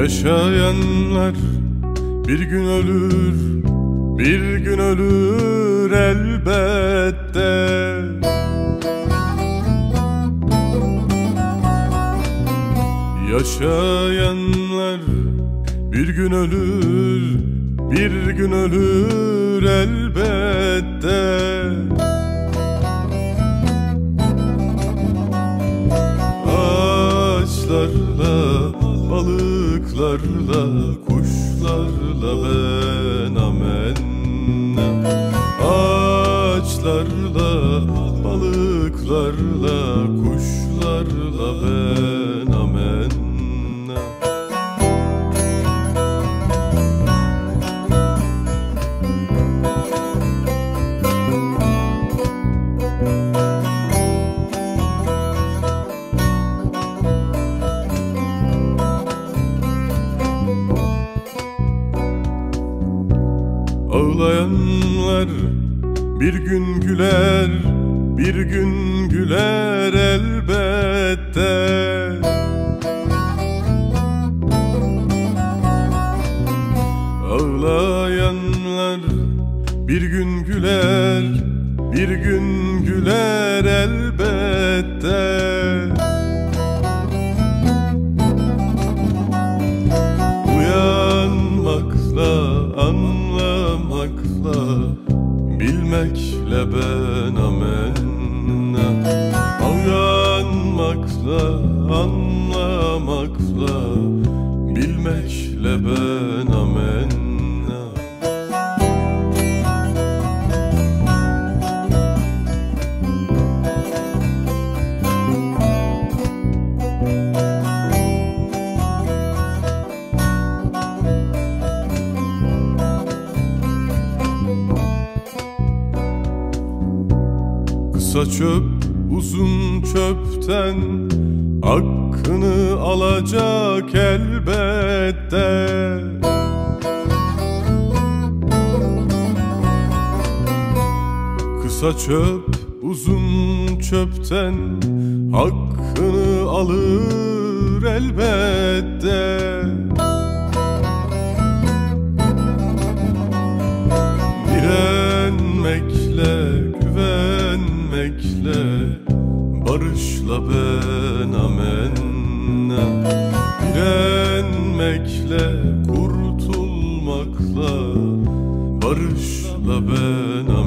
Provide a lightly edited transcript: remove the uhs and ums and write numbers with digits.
Yaşayanlar bir gün ölür, bir gün ölür elbette. Yaşayanlar bir gün ölür, bir gün ölür elbette. Ağaçlarla, balıklarla, kuşlarla ben amenna. Ağaçlarla, balıklarla, kuşlarla ben amenna. Ağlayanlar bir gün güler, bir gün güler elbette. Ağlayanlar bir gün güler, bir gün güler elbette. Uyanmakla, anlamakla, bilmekle ben amenna. Uyanmakla, anlamakla, bilmekle ben amenna. Kısa çöp uzun çöpten hakkını alacak elbette. Kısa çöp uzun çöpten hakkını alır elbette. Direnmekle, güvenmekle, barışla ben amenna. Direnmekle, kurtulmakla, barışla ben amenna.